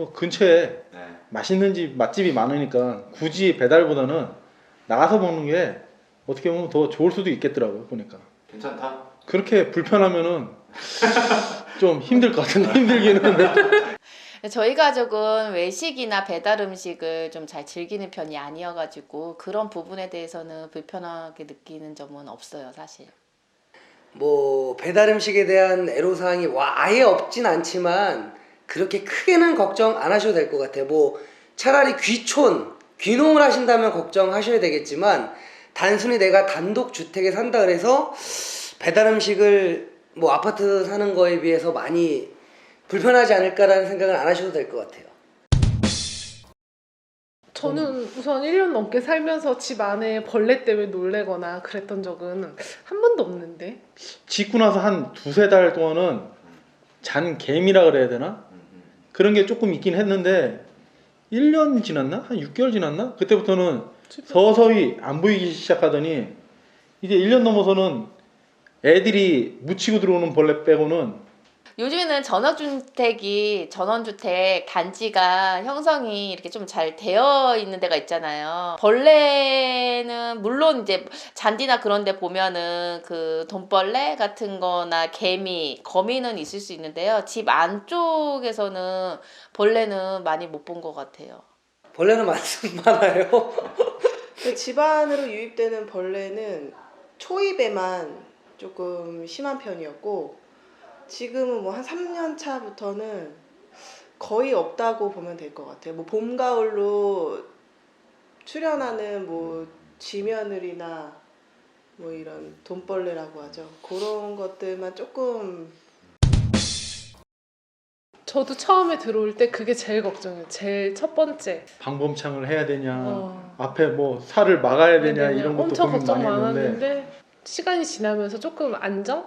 또 근처에 네. 맛있는 집 맛집이 많으니까 굳이 배달보다는 나가서 먹는 게 어떻게 보면 더 좋을 수도 있겠더라고요. 보니까 괜찮다. 그렇게 불편하면은 좀 힘들 것 같은데 힘들기는. 저희 가족은 외식이나 배달 음식을 좀 잘 즐기는 편이 아니어가지고 그런 부분에 대해서는 불편하게 느끼는 점은 없어요, 사실. 뭐 배달 음식에 대한 애로사항이 아예 없진 않지만 그렇게 크게는 걱정 안 하셔도 될 것 같아요. 뭐 차라리 귀농을 하신다면 걱정하셔야 되겠지만 단순히 내가 단독 주택에 산다 그래서 배달 음식을 뭐 아파트 사는 거에 비해서 많이 불편하지 않을까라는 생각은 안 하셔도 될 것 같아요. 저는 우선 1년 넘게 살면서 집 안에 벌레 때문에 놀래거나 그랬던 적은 한 번도 없는데. 짓고 나서 한 두세 달 동안은 잔 개미라 그래야 되나? 그런 게 조금 있긴 했는데 1년 지났나? 한 6개월 지났나? 그때부터는 서서히 안 보이기 시작하더니 이제 1년 넘어서는 애들이 묻히고 들어오는 벌레 빼고는. 요즘에는 전원주택 단지가 형성이 이렇게 좀 잘 되어 있는 데가 있잖아요. 벌레는 물론 이제 잔디나 그런 데 보면은 그 돈벌레 같은 거나 개미, 거미는 있을 수 있는데요. 집 안쪽에서는 벌레는 많이 못 본 것 같아요. 벌레는 많아요. 집 안으로 유입되는 벌레는 초입에만 조금 심한 편이었고 지금은 뭐 한 3년 차부터는 거의 없다고 보면 될 것 같아요. 뭐 봄, 가을로 출현하는 뭐 지며느리나 뭐 이런 돈벌레라고 하죠. 그런 것들만 조금. 저도 처음에 들어올 때 그게 제일 걱정이에요. 제일 첫 번째. 방범창을 해야 되냐, 앞에 뭐 살을 막아야 되냐 이런 것도 엄청 고민 걱정 많이 했는데 많았는데 시간이 지나면서 조금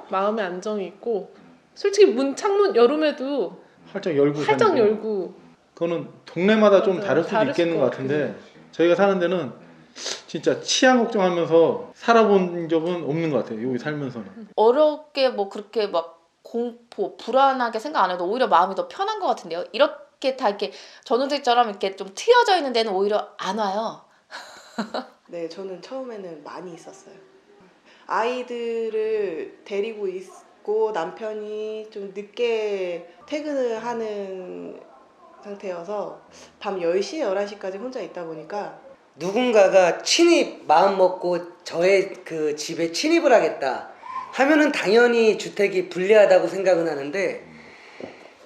마음의 안정이 있고 솔직히 문 창문 여름에도 활짝 열고 활짝 사는 거. 열고. 그거는 동네마다 좀 맞아요. 다를 수도 다를 있겠는 것 것 같은데 저희가 사는 데는 진짜 치안 걱정하면서 살아본 적은 없는 것 같아요. 여기 살면서는. 어렵게 뭐 그렇게 막 공포, 불안하게 생각 안 해도 오히려 마음이 더 편한 것 같은데요. 이렇게 다 이렇게 전원주택처럼 이렇게 좀 트여져 있는 데는 오히려 안 와요. 네, 저는 처음에는 많이 있었어요. 아이들을 데리고 있고 남편이 좀 늦게 퇴근을 하는 상태여서 밤 10시, 11시까지 혼자 있다 보니까 누군가가 마음 먹고 저의 그 집에 침입을 하겠다 하면은 당연히 주택이 불리하다고 생각은 하는데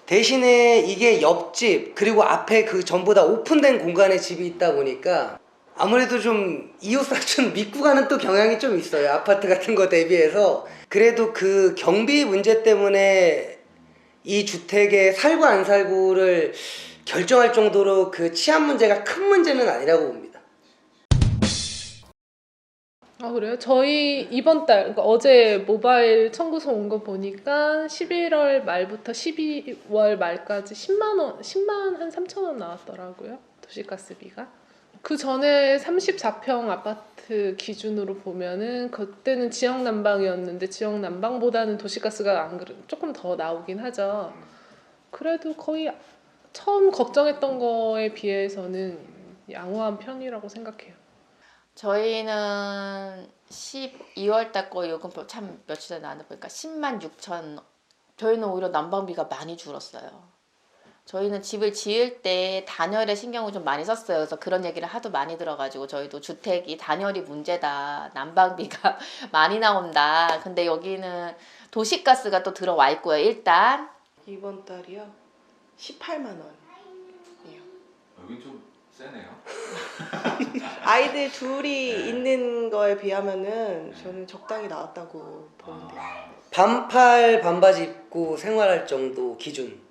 대신에 이게 옆집 그리고 앞에 그 전부 다 오픈된 공간에 집이 있다 보니까 아무래도 좀 이웃사촌 믿고 가는 또 경향이 좀 있어요. 아파트 같은 거 대비해서. 그래도 그 경비 문제 때문에 이 주택에 살고 안 살고를 결정할 정도로 그 치안 문제가 큰 문제는 아니라고 봅니다. 아 그래요? 저희 이번 달 그러니까 어제 모바일 청구서 온 거 보니까 11월 말부터 12월 말까지 10만 한 3천 원 나왔더라고요. 도시가스비가. 그 전에 34평 아파트 기준으로 보면은 그때는 지역 난방이었는데 지역 난방보다는 도시가스가 안 그래 조금 더 나오긴 하죠. 그래도 거의 처음 걱정했던 거에 비해서는 양호한 편이라고 생각해요. 저희는 12월 달 거 요금표 참 며칠 전에 나왔는데 보니까 10만 6천. 저희는 오히려 난방비가 많이 줄었어요. 저희는 집을 지을 때 단열에 신경을 좀 많이 썼어요. 그래서 그런 얘기를 하도 많이 들어가지고 저희도 주택이 단열이 문제다. 난방비가 많이 나온다. 근데 여기는 도시가스가 또 들어와 있고요. 일단 이번 달이요 18만 원이요. 여기 좀 세네요. 아이들 둘이 네. 있는 거에 비하면은 저는 적당히 나왔다고 보는데요. 반팔 반바지 입고 생활할 정도 기준.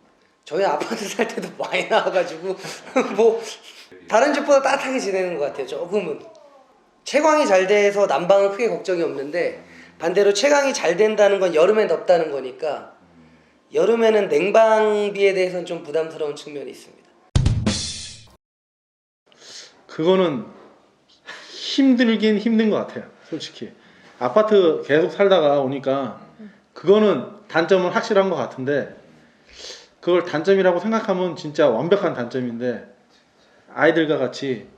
저희 아파트 살 때도 많이 나와가지고 뭐 다른 집보다 따뜻하게 지내는 것 같아요. 조금은. 채광이 잘 돼서 난방은 크게 걱정이 없는데 반대로 채광이 잘 된다는 건 여름엔 덥다는 거니까 여름에는 냉방비에 대해서는 좀 부담스러운 측면이 있습니다. 그거는 힘들긴 힘든 것 같아요. 솔직히 아파트 계속 살다가 오니까 그거는 단점은 확실한 것 같은데 그걸 단점이라고 생각하면 진짜 완벽한 단점인데 아이들과 같이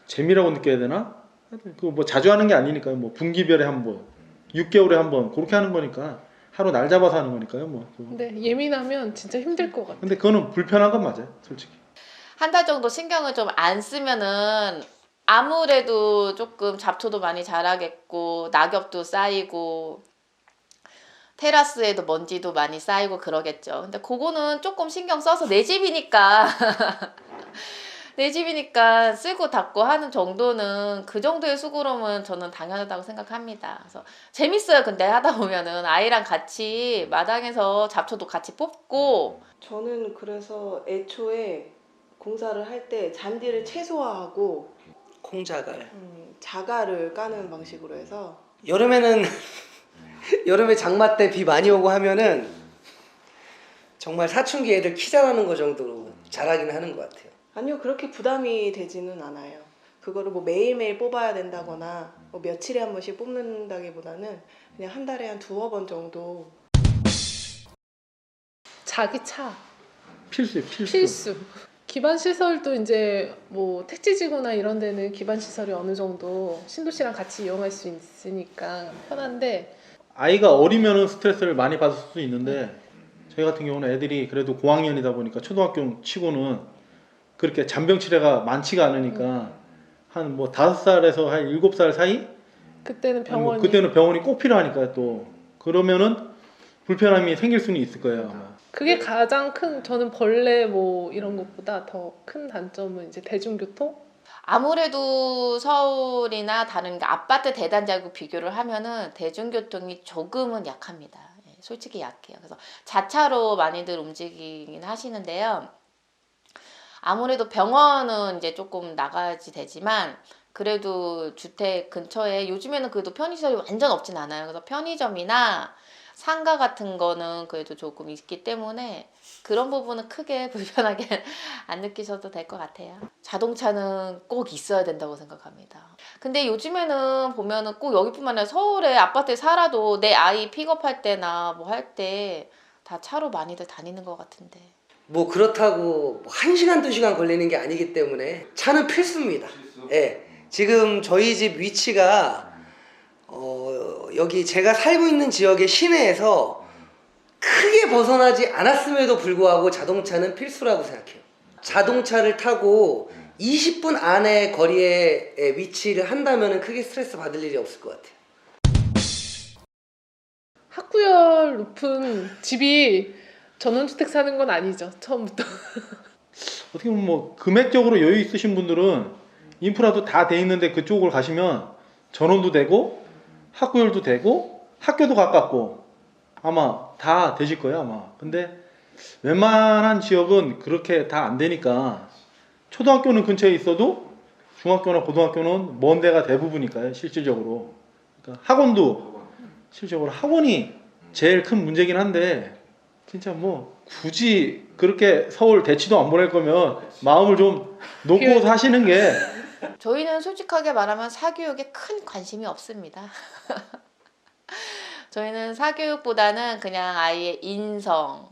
재미라고 느껴야 되나? 그 뭐 자주 하는 게 아니니까요. 뭐 분기별에 한 번, 6개월에 한 번 그렇게 하는 거니까 하루 날 잡아서 하는 거니까요. 뭐. 근데 예민하면 진짜 힘들 것 같아. 근데 그거는 불편한 건 맞아요, 솔직히. 한 달 정도 신경을 좀 안 쓰면은 아무래도 조금 잡초도 많이 자라겠고 낙엽도 쌓이고 테라스에도 먼지도 많이 쌓이고 그러겠죠. 근데 그거는 조금 신경 써서 내 집이니까 내 집이니까 쓰고 닦고 하는 정도는 그 정도의 수고로움은 저는 당연하다고 생각합니다. 그래서 재밌어요. 근데 하다 보면은 아이랑 같이 마당에서 잡초도 같이 뽑고 저는 그래서 애초에 공사를 할 때 잔디를 최소화하고 콩자갈. 자갈을 까는 방식으로 해서 여름에는 여름에 장마 때 비 많이 오고 하면은 정말 사춘기 애들 키 자라는 거 정도로 자라긴 하는 것 같아요. 아니요 그렇게 부담이 되지는 않아요. 그거를 뭐 매일매일 뽑아야 된다거나 뭐 며칠에 한 번씩 뽑는다기보다는 그냥 한 달에 한 2-3번 정도. 자기 차 필수. 필수. 기반 시설도 이제 뭐 택지지구나 이런 데는 기반 시설이 어느 정도 신도시랑 같이 이용할 수 있으니까 편한데 아이가 어리면은 스트레스를 많이 받을 수 있는데 저희 같은 경우는 애들이 그래도 고학년이다 보니까 초등학교 치고는 그렇게 잔병치레가 많지가 않으니까 한 뭐 5살에서 한 7살 사이? 그때는 아니 뭐 병원이 그때는 병원이 꼭 필요하니까 또 그러면은 불편함이 생길 수는 있을 거예요 아마. 그게 가장 큰 저는 벌레 뭐 이런 것보다 더 큰 단점은 이제 대중교통? 아무래도 서울이나 다른 아파트 대단지하고 비교를 하면은 대중교통이 조금은 약합니다. 예, 솔직히 약해요. 그래서 자차로 많이들 움직이긴 하시는데요. 아무래도 병원은 이제 조금 나가야지 되지만 그래도 주택 근처에 요즘에는 그래도 편의시설이 완전 없진 않아요. 그래서 편의점이나 상가 같은 거는 그래도 조금 있기 때문에 그런 부분은 크게 불편하게 안 느끼셔도 될 것 같아요. 자동차는 꼭 있어야 된다고 생각합니다. 근데 요즘에는 보면은 꼭 여기뿐만 아니라 서울에 아파트에 살아도 내 아이 픽업할 때나 뭐 할 때 다 차로 많이들 다니는 것 같은데. 뭐 그렇다고 1시간, 2시간 걸리는 게 아니기 때문에 차는 필수입니다. 예. 지금 저희 집 위치가 여기 제가 살고 있는 지역의 시내에서 크게 벗어나지 않았음에도 불구하고 자동차는 필수라고 생각해요. 자동차를 타고 20분 안에 거리에 위치를 한다면 크게 스트레스 받을 일이 없을 것 같아요. 학구열 높은 집이 전원주택 사는 건 아니죠. 처음부터. 어떻게 보면 뭐 금액적으로 여유 있으신 분들은 인프라도 다 돼 있는데 그쪽을 가시면 전원도 되고 학구열도 되고 학교도 가깝고 아마 다 되실 거예요 아마. 근데 웬만한 지역은 그렇게 다 안 되니까 초등학교는 근처에 있어도 중학교나 고등학교는 먼 데가 대부분이니까요 실질적으로. 그러니까 학원도 실질적으로 학원이 제일 큰 문제긴 한데 진짜 뭐 굳이 그렇게 서울 대치도 안 보낼 거면 마음을 좀 놓고 사시는 게. 저희는 솔직하게 말하면 사교육에 큰 관심이 없습니다. 저희는 사교육보다는 그냥 아이의 인성,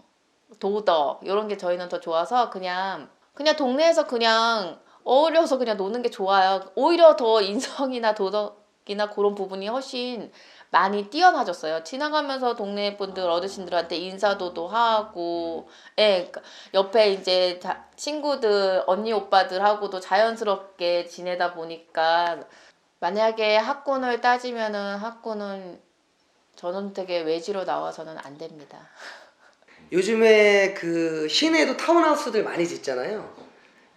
도덕 이런 게 저희는 더 좋아서 그냥 동네에서 그냥 어울려서 그냥 노는 게 좋아요. 오히려 더 인성이나 도덕이나 그런 부분이 훨씬 많이 뛰어나졌어요. 지나가면서 동네 분들 어르신들한테 인사도도 하고, 예, 그러니까 옆에 이제 친구들 언니 오빠들하고도 자연스럽게 지내다 보니까 만약에 학군을 따지면은 학군은 전원택의 외지로 나와서는 안 됩니다. 요즘에 그 시내에도 타운하우스들 많이 짓잖아요.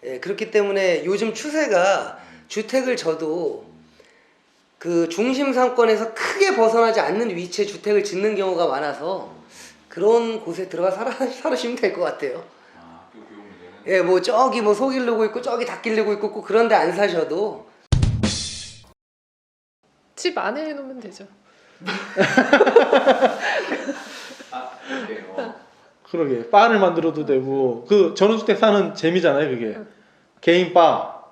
예, 그렇기 때문에 요즘 추세가 주택을 져도 그 중심 상권에서 크게 벗어나지 않는 위치에 주택을 짓는 경우가 많아서 그런 곳에 들어가 살으시면 될 것 같아요. 아, 학교 교육 문제는. 예, 뭐 저기 뭐 소길르고 있고 저기 닭길르고 있고 꼭 그런데 안 사셔도 집 안에 해놓으면 되죠. 아, 네. 그러게 바를 만들어도 되고 그 전원주택 사는 재미잖아요 그게. 개인 바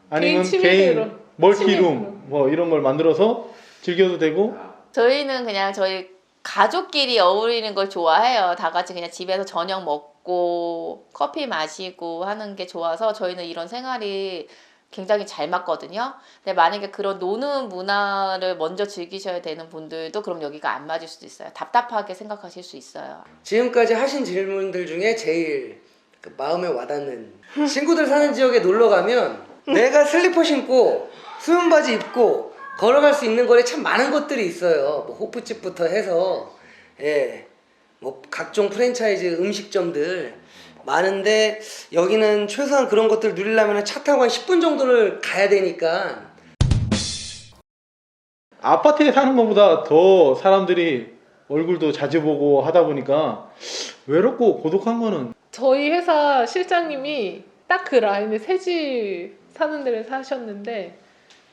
아니면 개인 취미대로. 개인 멀티룸 취미로. 뭐 이런 걸 만들어서 즐겨도 되고. 저희는 그냥 저희 가족끼리 어울리는 걸 좋아해요. 다 같이 그냥 집에서 저녁 먹고 먹고 커피 마시고 하는 게 좋아서 저희는 이런 생활이 굉장히 잘 맞거든요. 근데 만약에 그런 노는 문화를 먼저 즐기셔야 되는 분들도 그럼 여기가 안 맞을 수도 있어요. 답답하게 생각하실 수 있어요. 지금까지 하신 질문들 중에 제일 그 마음에 와닿는 친구들 사는 지역에 놀러 가면 내가 슬리퍼 신고 수면 바지 입고 걸어갈 수 있는 거리 참 많은 것들이 있어요. 뭐 호프집부터 해서 뭐 각종 프랜차이즈 음식점들 많은데 여기는 최소한 그런 것들을 누리려면 차 타고 한 10분 정도를 가야 되니까 아파트에 사는 것보다 더 사람들이 얼굴도 자주 보고 하다 보니까 외롭고 고독한 거는 저희 회사 실장님이 딱 그 라인에 새집 사는 데를 사셨는데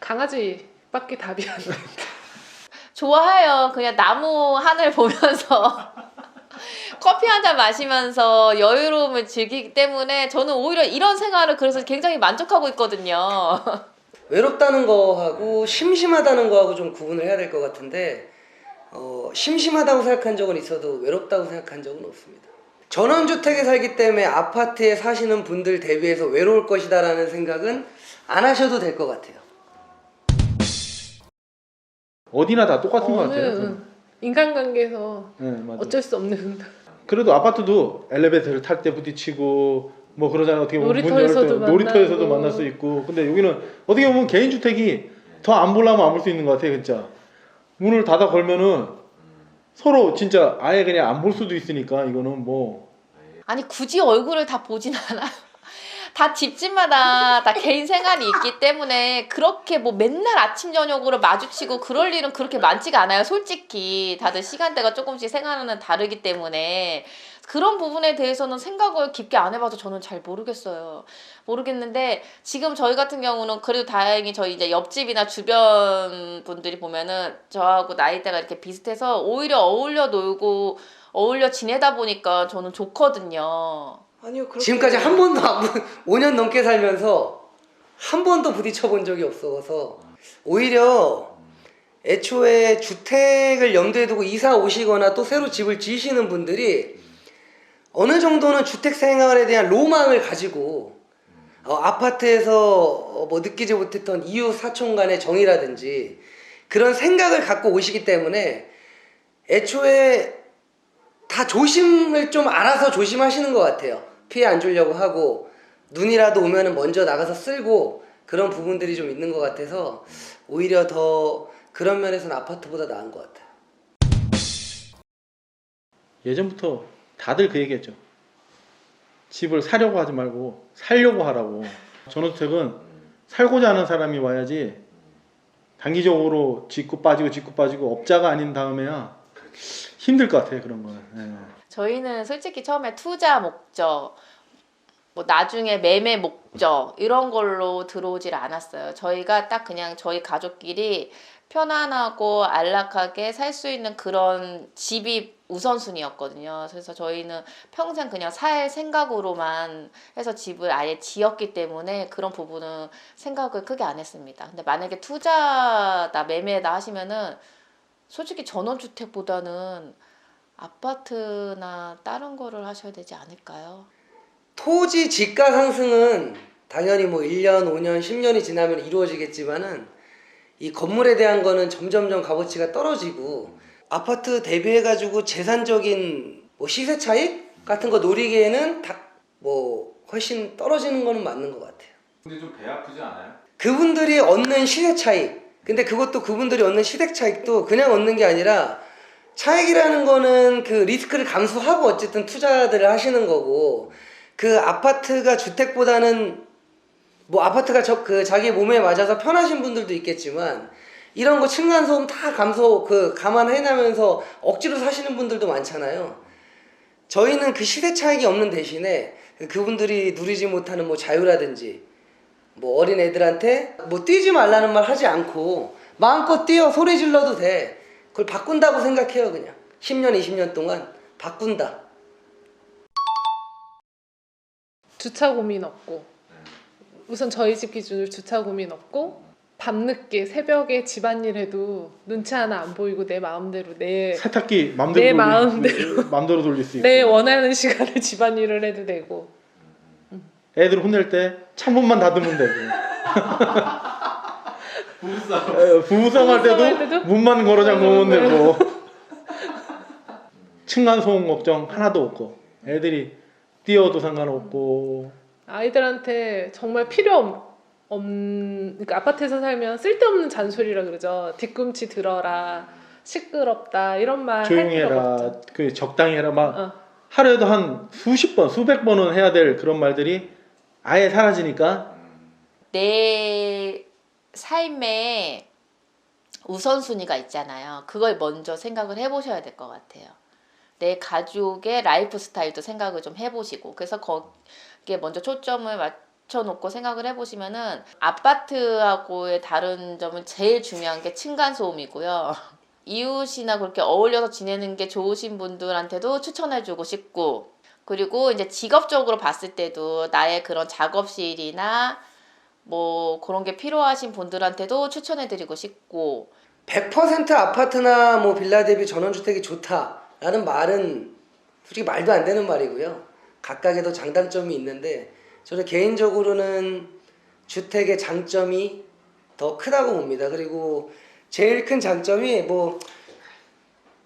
강아지밖에 답이 안 돼. 좋아해요. 그냥 나무 하늘 보면서 커피 한 잔 마시면서 여유로움을 즐기기 때문에 저는 오히려 이런 생활을 그래서 굉장히 만족하고 있거든요. 외롭다는 거하고 심심하다는 거하고 좀 구분을 해야 될 것 같은데 심심하다고 생각한 적은 있어도 외롭다고 생각한 적은 없습니다. 전원주택에 살기 때문에 아파트에 사시는 분들 대비해서 외로울 것이다 라는 생각은 안 하셔도 될 것 같아요. 어디나 다 똑같은 것 같아요. 저는 인간관계에서 네, 맞아요. 어쩔 수 없는 그래도 아파트도 엘리베이터를 탈 때 부딪히고 뭐 그러잖아요. 어떻게 보면 문 열을 때 놀이터에서도 놀이터에서도 만나고. 만날 수 있고. 근데 여기는 어떻게 보면 개인 주택이 더 안 보려면 안 볼 수 있는 것 같아요, 진짜. 문을 닫아 걸면은 서로 진짜 아예 그냥 안 볼 수도 있으니까 이거는 뭐 아니 굳이 얼굴을 다 보진 않아요. 다 집집마다 다 개인 생활이 있기 때문에 그렇게 뭐 맨날 아침 저녁으로 마주치고 그럴 일은 그렇게 많지가 않아요. 솔직히 다들 시간대가 조금씩 생활하는 다르기 때문에 그런 부분에 대해서는 생각을 깊게 안 해봐서 저는 잘 모르겠어요. 모르겠는데 지금 저희 같은 경우는 그래도 다행히 저희 이제 옆집이나 주변 분들이 보면은 저하고 나이대가 이렇게 비슷해서 오히려 어울려 놀고 어울려 지내다 보니까 저는 좋거든요. 아니요, 그렇게 지금까지 한 번도 5년 넘게 살면서 한 번도 부딪혀 본 적이 없어서 오히려 애초에 주택을 염두에 두고 이사 오시거나 또 새로 집을 지으시는 분들이 어느 정도는 주택 생활에 대한 로망을 가지고 아파트에서 뭐 느끼지 못했던 이웃 사촌 간의 정이라든지 그런 생각을 갖고 오시기 때문에 애초에 다 조심을 좀 알아서 조심하시는 것 같아요. 피해 안 주려고 하고 눈이라도 오면은 먼저 나가서 쓸고 그런 부분들이 좀 있는 것 같아서 오히려 더 그런 면에서는 아파트보다 나은 것 같아요. 예전부터 다들 그 얘기했죠. 집을 사려고 하지 말고 살려고 하라고. 전원주택은 살고자 하는 사람이 와야지 단기적으로 짓고 빠지고 업자가 아닌 다음에야 힘들 것 같아요, 그런 거는. 네. 저희는 솔직히 처음에 투자 목적, 뭐 나중에 매매 목적 이런 걸로 들어오질 않았어요. 저희가 딱 그냥 저희 가족끼리 편안하고 안락하게 살 수 있는 그런 집이 우선순위였거든요. 그래서 저희는 평생 그냥 살 생각으로만 해서 집을 아예 지었기 때문에 그런 부분은 생각을 크게 안 했습니다. 근데 만약에 투자다 매매다 하시면은 솔직히 전원주택보다는 아파트나 다른 거를 하셔야 되지 않을까요? 토지 지가 상승은 당연히 뭐 1년, 5년, 10년이 지나면 이루어지겠지만은 이 건물에 대한 거는 점점점 값어치가 떨어지고 아파트 대비해가지고 재산적인 뭐 시세 차익 같은 거 노리기에는 뭐 훨씬 떨어지는 거는 맞는 것 같아요. 근데 좀 배 아프지 않아요? 그분들이 얻는 시세 차익, 근데 그것도 그분들이 얻는 시세 차익도 그냥 얻는 게 아니라 차익이라는 거는 그 리스크를 감수하고 어쨌든 투자들을 하시는 거고 그 아파트가 주택보다는 뭐 아파트가 자기 몸에 맞아서 편하신 분들도 있겠지만 이런 거 층간소음 다 감안해나면서 억지로 사시는 분들도 많잖아요. 저희는 그 시세 차익이 없는 대신에 그분들이 누리지 못하는 뭐 자유라든지 뭐 어린 애들한테 뭐 뛰지 말라는 말 하지 않고 마음껏 뛰어 소리 질러도 돼. 그걸 바꾼다고 생각해요. 그냥 10년 20년 동안 바꾼다. 주차 고민 없고 우선 저희 집 기준으로 주차 고민 없고 밤늦게 새벽에 집안일 해도 눈치 하나 안 보이고 내 마음대로 세탁기 내 맘대로 돌릴 수 있고. 내 원하는 시간에 집안일을 해도 되고. 애들 혼낼 때 창문만 닫으면 되고. 부부싸움 할 때도 문만 걸어 잠그면 되고. 층간 소음 걱정 하나도 없고. 애들이 뛰어도 상관없고. 아이들한테 정말 그러니까 아파트에서 살면 쓸데없는 잔소리라 그러죠. 뒤꿈치 들어라, 시끄럽다 이런 말 할 조용히 필요가 해라, 없죠. 그 적당히 해라 막 어. 하루에도 한 수십 번, 수백 번은 해야 될 그런 말들이 아예 사라지니까 내 삶에 우선순위가 있잖아요. 그걸 먼저 생각을 해보셔야 될 것 같아요. 내 가족의 라이프 스타일도 생각을 좀 해보시고, 그래서 거기에 먼저 초점을 맞춰놓고 생각을 해보시면은 아파트하고의 다른 점은 제일 중요한 게 층간소음이고요. 이웃이나 그렇게 어울려서 지내는 게 좋으신 분들한테도 추천해주고 싶고, 그리고 이제 직업적으로 봤을 때도 나의 그런 작업실이나 뭐 그런 게 필요하신 분들한테도 추천해드리고 싶고. 100% 아파트나 뭐 빌라 대비 전원주택이 좋다라는 말은 솔직히 말도 안 되는 말이고요. 각각에도 장단점이 있는데 저는 개인적으로는 주택의 장점이 더 크다고 봅니다. 그리고 제일 큰 장점이 뭐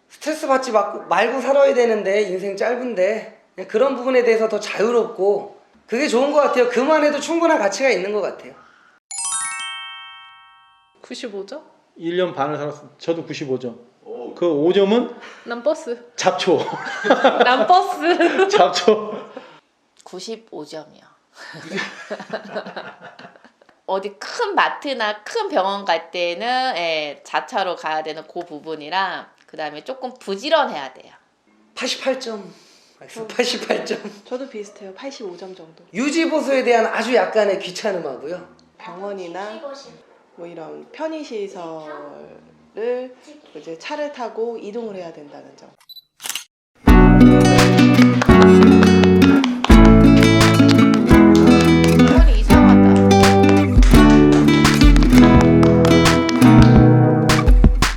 스트레스 받지 말고 살아야 되는데 인생 짧은데 그냥 그런 부분에 대해서 더 자유롭고 그게 좋은 것 같아요. 그만 해도 충분한 가치가 있는 것 같아요. 95점? 1년 반을 살았어. 저도 95점. 오. 그 5점은 난 버스. 잡초. 난 버스. 잡초. 95점이요. 어디 큰 마트나 큰 병원 갈 때는 자차로 가야 되는 그 부분이랑, 그 다음에 조금 부지런해야 돼요. 88점. 88점. 저도 비슷해요. 85점 정도. 유지보수에 대한 아주 약간의 귀찮음하고요. 병원이나 뭐 이런 편의시설을 이제 차를 타고 이동을 해야 된다는 점.